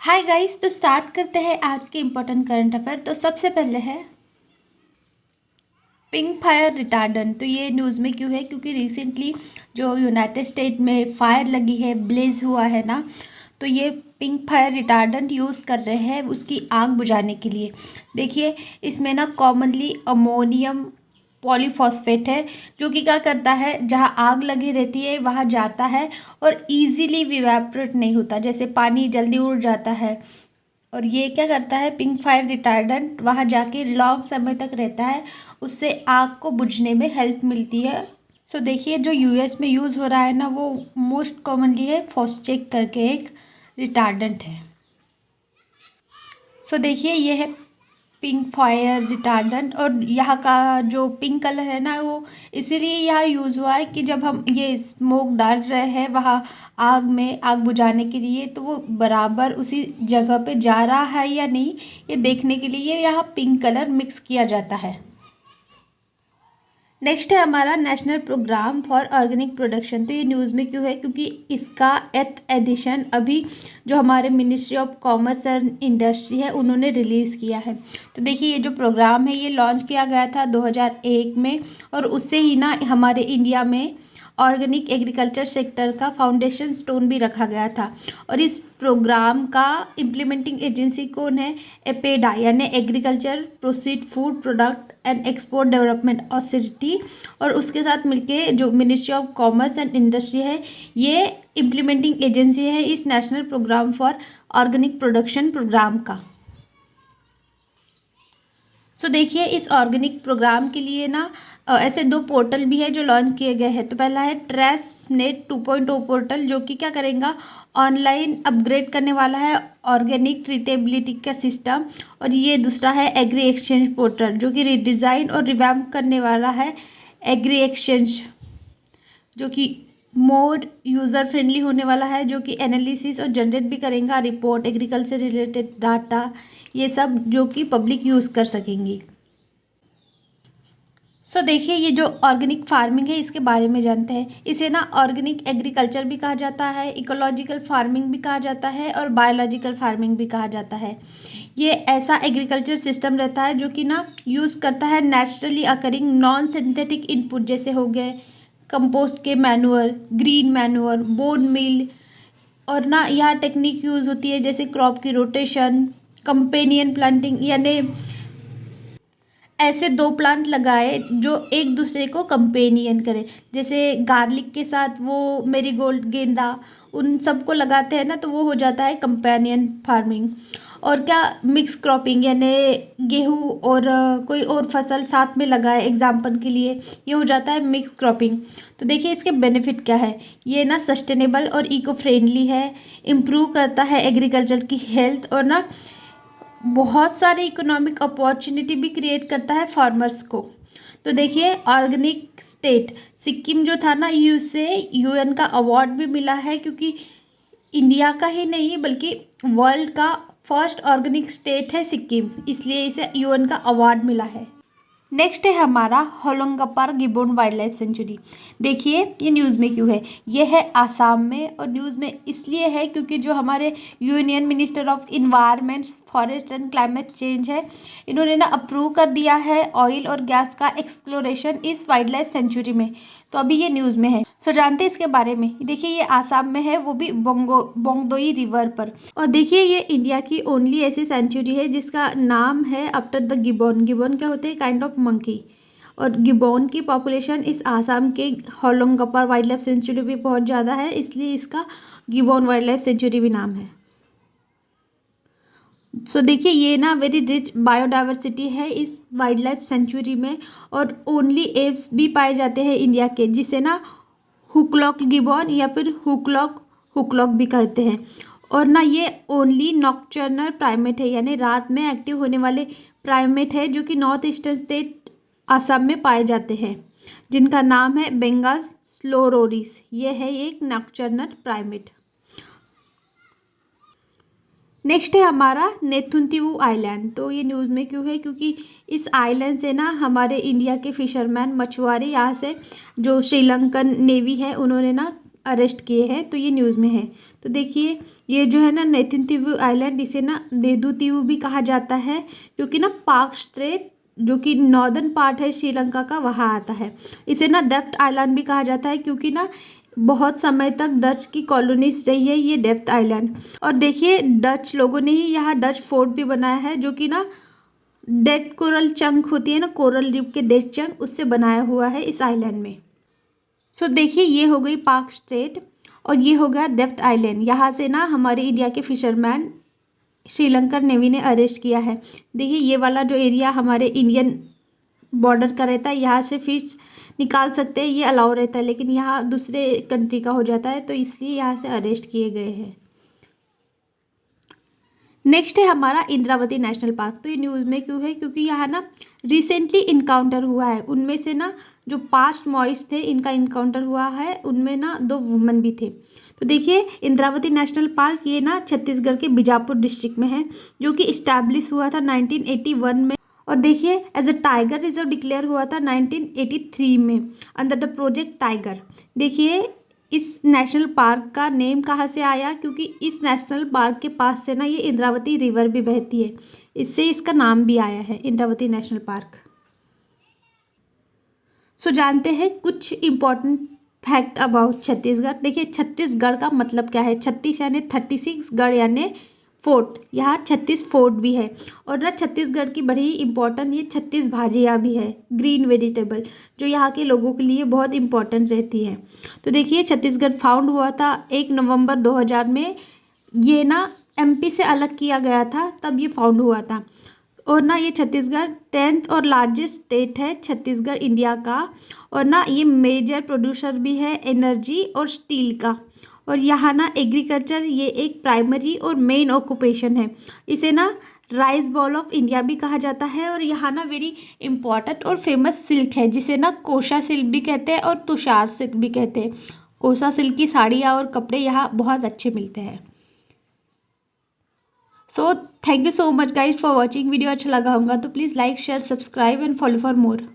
Hi guys, तो start करते हैं आज के इम्पोर्टेंट करंट अफेयर। तो सबसे पहले है पिंक फायर रिटार्डेंट। तो ये न्यूज़ में क्यों है? क्योंकि रिसेंटली जो यूनाइटेड स्टेट में फायर लगी है, ब्लेज हुआ है ना, तो ये पिंक फायर रिटार्डेंट यूज़ कर रहे हैं उसकी आग बुझाने के लिए। देखिए, इसमें ना कॉमनली अमोनियम पॉलीफॉस्फेट है, जो कि क्या करता है, जहाँ आग लगी रहती है वहाँ जाता है और इजीली इवेपोरेट नहीं होता, जैसे पानी जल्दी उड़ जाता है। और ये क्या करता है, पिंक फायर रिटार्डेंट वहाँ जाके लॉन्ग समय तक रहता है, उससे आग को बुझने में हेल्प मिलती है। सो देखिए, जो यूएस में यूज़ हो रहा है ना, वो मोस्ट कॉमनली है फॉस्चेक करके एक रिटार्डेंट है। सो देखिए, ये है पिंक फायर रिटार्डेंट, और यहाँ का जो पिंक कलर है ना, वो इसीलिए यहाँ यूज़ हुआ है कि जब हम ये स्मोक डाल रहे हैं वहाँ आग में, आग बुझाने के लिए, तो वो बराबर उसी जगह पे जा रहा है या नहीं, ये देखने के लिए यहाँ पिंक कलर मिक्स किया जाता है। नेक्स्ट है हमारा national programme for organic production. तो ये न्यूज़ में क्यों है? क्योंकि इसका 8th एडिशन अभी जो हमारे ministry of commerce and industry है उन्होंने रिलीज़ किया है। तो देखिए, ये जो प्रोग्राम है ये लॉन्च किया गया था 2001 में, और उससे ही ना हमारे इंडिया में ऑर्गेनिक एग्रीकल्चर सेक्टर का फाउंडेशन स्टोन भी रखा गया था। और इस प्रोग्राम का इम्प्लीमेंटिंग एजेंसी कौन है? एपेडा, यानी agriculture processed food product and export development authority, और उसके साथ मिलके जो ministry of commerce and industry है, ये इम्प्लीमेंटिंग एजेंसी है इस national programme for organic production programme का। सो देखिए, इस ऑर्गेनिक प्रोग्राम के लिए ना ऐसे दो पोर्टल भी है जो लॉन्च किए गए हैं। तो पहला है ट्रेस नेट 2.0 पोर्टल, जो कि क्या करेगा, ऑनलाइन अपग्रेड करने वाला है ऑर्गेनिक ट्रीटेबिलिटी का सिस्टम। और ये दूसरा है एग्री एक्सचेंज पोर्टल, जो कि रिडिज़ाइन और रिवैम्प करने वाला है एग्री एक्सचेंज, जो कि मोर यूज़र फ्रेंडली होने वाला है, जो कि एनालिसिस और जनरेट भी करेगा रिपोर्ट, एग्रीकल्चर रिलेटेड डाटा, ये सब जो कि पब्लिक यूज़ कर सकेंगी। सो देखिए, ये जो ऑर्गेनिक फार्मिंग है इसके बारे में जानते हैं। इसे ना ऑर्गेनिक एग्रीकल्चर भी कहा जाता है, इकोलॉजिकल फार्मिंग भी कहा जाता है, और बायोलॉजिकल फार्मिंग भी कहा जाता है। ये ऐसा एग्रीकल्चर सिस्टम रहता है जो कि ना यूज़ करता है naturally occurring non synthetic input, जैसे हो गए कंपोस्ट के manure, green manure, bone meal. और ना यहाँ टेक्निक यूज़ होती है जैसे क्रॉप की रोटेशन, कंपेनियन प्लांटिंग, यानी ऐसे दो प्लांट लगाए जो एक दूसरे को कंपेनियन करे, जैसे गार्लिक के साथ वो मेरीगोल्ड, गेंदा, उन सबको लगाते हैं ना, तो वो हो जाता है कंपेनियन फार्मिंग। और क्या, मिक्स क्रॉपिंग, यानी गेहूँ और कोई और फसल साथ में लगाए एग्जाम्पल के लिए, ये हो जाता है मिक्स क्रॉपिंग। तो देखिए, इसके बेनिफिट क्या है। ये ना सस्टेनेबल और इको फ्रेंडली है, इम्प्रूव करता है एग्रीकल्चर की हेल्थ, और ना बहुत सारे इकोनॉमिक अपॉर्चुनिटी भी क्रिएट करता है फार्मर्स को। तो देखिए, ऑर्गेनिक स्टेट सिक्किम जो था ना, उसे यूएन का अवार्ड भी मिला है, क्योंकि इंडिया का ही नहीं बल्कि वर्ल्ड का फर्स्ट ऑर्गेनिक स्टेट है सिक्किम, इसलिए इसे यूएन का अवार्ड मिला है। नेक्स्ट है हमारा होलोंगपार गिबोन वाइल्ड लाइफ सेंचुरी। देखिए, ये न्यूज़ में क्यों है। ये है आसाम में, और न्यूज़ में इसलिए है क्योंकि जो हमारे union minister of environment, forest and climate change है, इन्होंने ना अप्रूव कर दिया है ऑयल और गैस का एक्सप्लोरेशन इस वाइल्ड लाइफ सेंचुरी में। तो अभी ये न्यूज़ में है। सो जानते हैं इसके बारे में। देखिए, ये आसाम में है, वो भी बोंगदोई रिवर पर। और देखिए, ये इंडिया की ओनली ऐसी सेंचुरी है जिसका नाम है आफ्टर द गिबोन। गिबोन क्या होते हैं? Kind of monkey. और गिबोन की पॉपुलेशन इस आसाम के होलोंगपार वाइल्ड लाइफ सेंचुरी भी बहुत ज़्यादा है, इसलिए इसका गिबोन वाइल्ड लाइफ सेंचुरी भी नाम है। सो देखिए, ये ना वेरी रिच बायोडाइवर्सिटी है इस वाइल्ड लाइफ सेंचुरी में, और ओनली एव्स भी पाए जाते हैं इंडिया के, जिसे ना हुकलॉक गिबॉन या फिर हुकलॉक भी कहते हैं। और ना ये ओनली नॉकटर्नल प्राइमेट है, यानी रात में एक्टिव होने वाले प्राइमेट है, जो कि नॉर्थ ईस्टर्न स्टेट असम में पाए जाते हैं, जिनका नाम है बेंगाल स्लोरोरिस। ये है एक नॉकटर्नल प्राइमेट। नेक्स्ट है हमारा नेथुनतीवू आइलैंड। तो ये न्यूज़ में क्यों है? क्योंकि इस आइलैंड से ना हमारे इंडिया के फिशरमैन, मछुआरे, यहाँ से जो श्रीलंकन नेवी है उन्होंने ना अरेस्ट किए हैं, तो ये न्यूज़ में है। तो देखिए ये जो है ना नेतुन तीवु आइलैंड, इसे ना देदू तीवु भी कहा जाता है, क्योंकि ना पाक स्ट्रेट जो कि नॉर्दर्न पार्ट है श्रीलंका का वहाँ आता है। इसे ना डेप्थ आइलैंड भी कहा जाता है, क्योंकि ना बहुत समय तक डच की कॉलोनीज रही है ये डेप्थ आइलैंड। और देखिए डच लोगों ने ही यहाँ डच फोर्ट भी बनाया है, जो कि ना डेड कोरल चंक होती है ना, कोरल रिफ के डेड चंक, उससे बनाया हुआ है इस आइलैंड में। सो देखिए ये हो गई पाक स्ट्रेट और ये हो गया डेप्थ आइलैंड। यहाँ से ना हमारे इंडिया के फिशरमैन श्रीलंकन नेवी ने अरेस्ट किया है। देखिए ये वाला जो एरिया हमारे इंडियन बॉर्डर का रहता है, यहाँ से फिश निकाल सकते हैं, ये अलाउ रहता है, लेकिन यहाँ दूसरे कंट्री का हो जाता है, तो इसलिए यहाँ से अरेस्ट किए गए हैं। नेक्स्ट है हमारा इंद्रावती नेशनल पार्क। तो ये न्यूज़ में क्यों है, क्योंकि यहाँ ना रिसेंटली इनकाउंटर हुआ है। उनमें से ना जो पास्ट मॉइस थे इनका इनकाउंटर हुआ है, उनमें ना 2 वुमन भी थे। तो देखिए इंद्रावती नेशनल पार्क ये ना छत्तीसगढ़ के बीजापुर डिस्ट्रिक्ट में है, जो कि इस्टेब्लिश हुआ था 1981 में। और देखिए as a tiger reserve declare हुआ था 1983 में अंडर द प्रोजेक्ट टाइगर। देखिए इस नेशनल पार्क का नेम कहाँ से आया, क्योंकि इस नेशनल पार्क के पास से ना ये इंद्रावती रिवर भी बहती है, इससे इसका नाम भी आया है इंद्रावती नेशनल पार्क। सो जानते हैं कुछ इम्पोर्टेंट फैक्ट अबाउट छत्तीसगढ़। देखिए छत्तीसगढ़ का मतलब क्या है, 36 यानी 36 गढ़ यानी फोर्ट, यहाँ 36 फोर्ट भी है। और ना छत्तीसगढ़ की बड़ी इम्पोर्टेंट ये 36 भाजियाँ भी है, ग्रीन वेजिटेबल, जो यहाँ के लोगों के लिए बहुत इम्पोर्टेंट रहती है। तो देखिए छत्तीसगढ़ फाउंड हुआ था 1 नवंबर 2000 में। ये ना एमपी से अलग किया गया था, तब ये फाउंड हुआ था। और ना ये छत्तीसगढ़ 10th और लार्जेस्ट स्टेट है छत्तीसगढ़ इंडिया का। और ना ये मेजर प्रोड्यूसर भी है एनर्जी और स्टील का। और यहाँ ना एग्रीकल्चर ये एक प्राइमरी और मेन ऑक्यूपेशन है। इसे ना राइस बॉल ऑफ इंडिया भी कहा जाता है। और यहाँ ना वेरी इंपॉर्टेंट और फेमस सिल्क है, जिसे ना कोसा सिल्क भी कहते हैं और तुषार सिल्क भी कहते हैं। कोसा सिल्क की साड़ियाँ और कपड़े यहाँ बहुत अच्छे मिलते हैं। So thank you so much guys for watching. Video अच्छा लगा होगा तो please like share subscribe and follow for more.